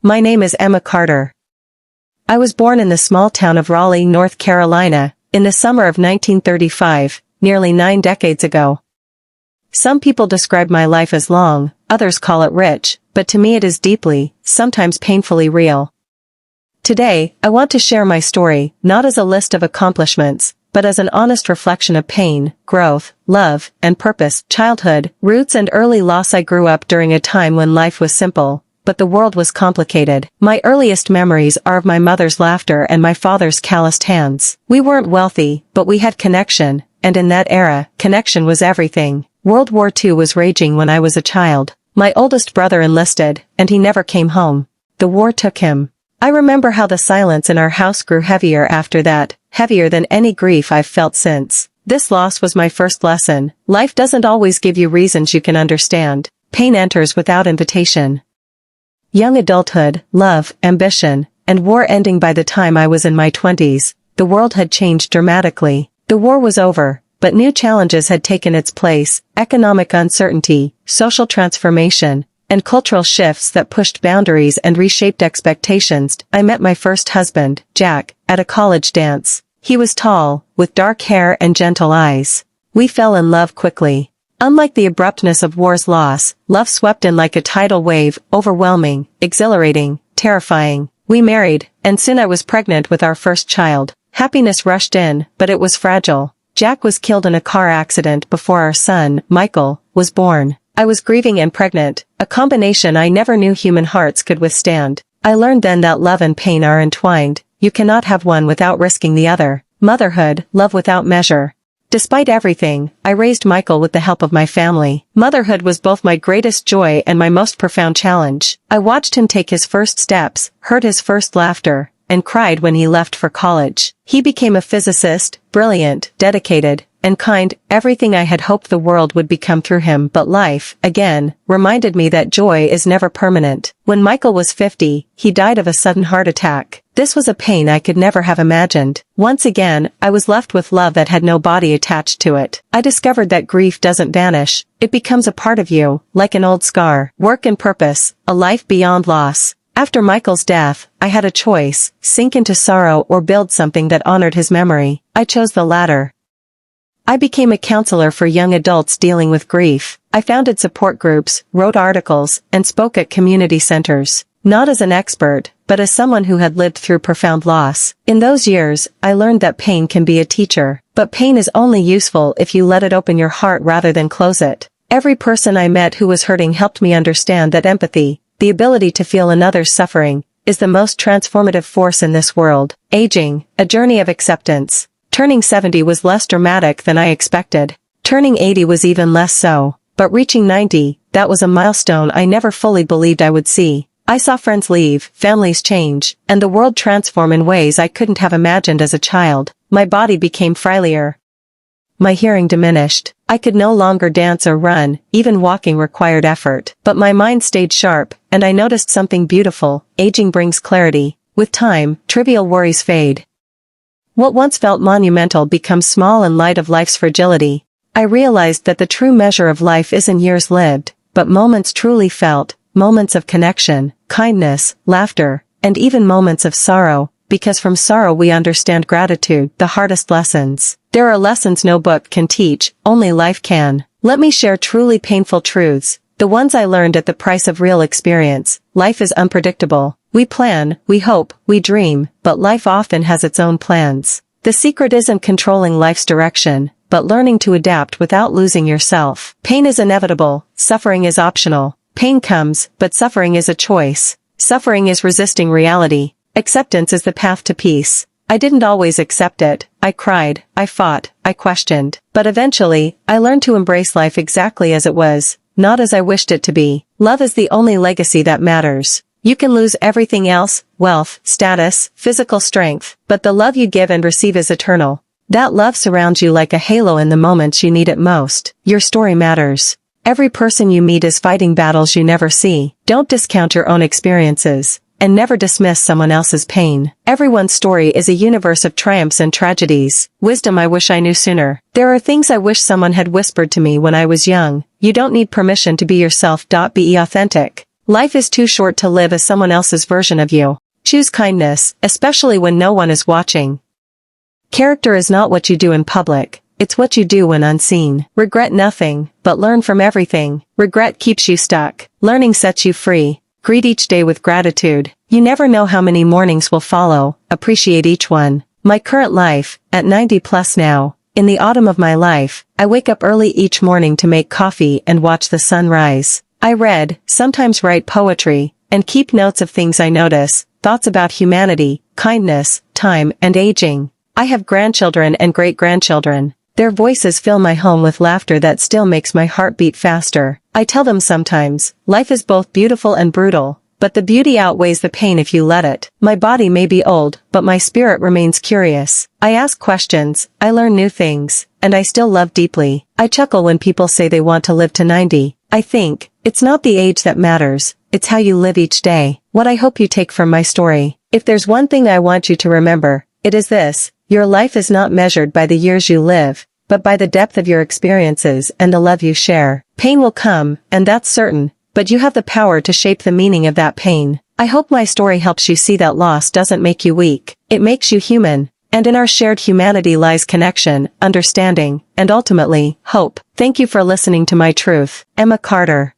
My name is Emma Carter. I was born in the small town of Raleigh, North Carolina, in the summer of 1935, nearly 9 decades ago. Some people describe my life as long, others call it rich, but to me it is deeply, sometimes painfully real. Today, I want to share my story, not as a list of accomplishments, but as an honest reflection of pain, growth, love, and purpose, childhood, roots and early loss. I grew up during a time when life was simple, but the world was complicated. My earliest memories are of my mother's laughter and my father's calloused hands. We weren't wealthy, but we had connection, and in that era, connection was everything. World War II was raging when I was a child. My oldest brother enlisted, and he never came home. The war took him. I remember how the silence in our house grew heavier after that, heavier than any grief I've felt since. This loss was my first lesson. Life doesn't always give you reasons you can understand. Pain enters without invitation. Young adulthood, love, ambition, and war ending. By the time I was in my 20s, the world had changed dramatically. The war was over, but new challenges had taken its place: economic uncertainty, social transformation, and cultural shifts that pushed boundaries and reshaped expectations. I met my first husband, Jack, at a college dance. He was tall, with dark hair and gentle eyes. We fell in love quickly. Unlike the abruptness of war's loss, love swept in like a tidal wave, overwhelming, exhilarating, terrifying. We married, and soon I was pregnant with our first child. Happiness rushed in, but it was fragile. Jack was killed in a car accident before our son, Michael, was born. I was grieving and pregnant, a combination I never knew human hearts could withstand. I learned then that love and pain are entwined. You cannot have one without risking the other. Motherhood, love without measure. Despite everything, I raised Michael with the help of my family. Motherhood was both my greatest joy and my most profound challenge. I watched him take his first steps, heard his first laughter, and cried when he left for college. He became a physicist, brilliant, dedicated, and kind, everything I had hoped the world would become through him. But life, again, reminded me that joy is never permanent. When Michael was 50, he died of a sudden heart attack. This was a pain I could never have imagined. Once again, I was left with love that had no body attached to it. I discovered that grief doesn't vanish, it becomes a part of you, like an old scar. Work and purpose, a life beyond loss. After Michael's death, I had a choice: sink into sorrow or build something that honored his memory. I chose the latter. I became a counselor for young adults dealing with grief. I founded support groups, wrote articles, and spoke at community centers. Not as an expert, but as someone who had lived through profound loss. In those years, I learned that pain can be a teacher. But pain is only useful if you let it open your heart rather than close it. Every person I met who was hurting helped me understand that empathy, the ability to feel another's suffering, is the most transformative force in this world. Aging, a journey of acceptance. Turning 70 was less dramatic than I expected. Turning 80 was even less so. But reaching 90, that was a milestone I never fully believed I would see. I saw friends leave, families change, and the world transform in ways I couldn't have imagined as a child. My body became frailer. My hearing diminished. I could no longer dance or run, even walking required effort. But my mind stayed sharp, and I noticed something beautiful: aging brings clarity. With time, trivial worries fade. What once felt monumental becomes small in light of life's fragility. I realized that the true measure of life isn't years lived, but moments truly felt, moments of connection, kindness, laughter, and even moments of sorrow, because from sorrow we understand gratitude, the hardest lessons. There are lessons no book can teach, only life can. Let me share truly painful truths, the ones I learned at the price of real experience. Life is unpredictable. We plan, we hope, we dream, but life often has its own plans. The secret isn't controlling life's direction, but learning to adapt without losing yourself. Pain is inevitable, suffering is optional. Pain comes, but suffering is a choice. Suffering is resisting reality. Acceptance is the path to peace. I didn't always accept it. I cried, I fought, I questioned. But eventually, I learned to embrace life exactly as it was, not as I wished it to be. Love is the only legacy that matters. You can lose everything else: wealth, status, physical strength, but the love you give and receive is eternal. That love surrounds you like a halo in the moments you need it most. Your story matters. Every person you meet is fighting battles you never see. Don't discount your own experiences, and never dismiss someone else's pain. Everyone's story is a universe of triumphs and tragedies. Wisdom I wish I knew sooner. There are things I wish someone had whispered to me when I was young. You don't need permission to be yourself. Be authentic. Life is too short to live as someone else's version of you. Choose kindness, especially when no one is watching. Character is not what you do in public, it's what you do when unseen. Regret nothing, but learn from everything. Regret keeps you stuck. Learning sets you free. Greet each day with gratitude. You never know how many mornings will follow. Appreciate each one. My current life, at 90 plus now, in the autumn of my life, I wake up early each morning to make coffee and watch the sun rise. I read, sometimes write poetry, and keep notes of things I notice, thoughts about humanity, kindness, time, and aging. I have grandchildren and great-grandchildren. Their voices fill my home with laughter that still makes my heart beat faster. I tell them sometimes, life is both beautiful and brutal, but the beauty outweighs the pain if you let it. My body may be old, but my spirit remains curious. I ask questions, I learn new things, and I still love deeply. I chuckle when people say they want to live to 90. I think, it's not the age that matters, it's how you live each day. What I hope you take from my story. If there's one thing I want you to remember, it is this: your life is not measured by the years you live, but by the depth of your experiences and the love you share. Pain will come, and that's certain, but you have the power to shape the meaning of that pain. I hope my story helps you see that loss doesn't make you weak, it makes you human, and in our shared humanity lies connection, understanding, and ultimately, hope. Thank you for listening to my truth. Emma Carter.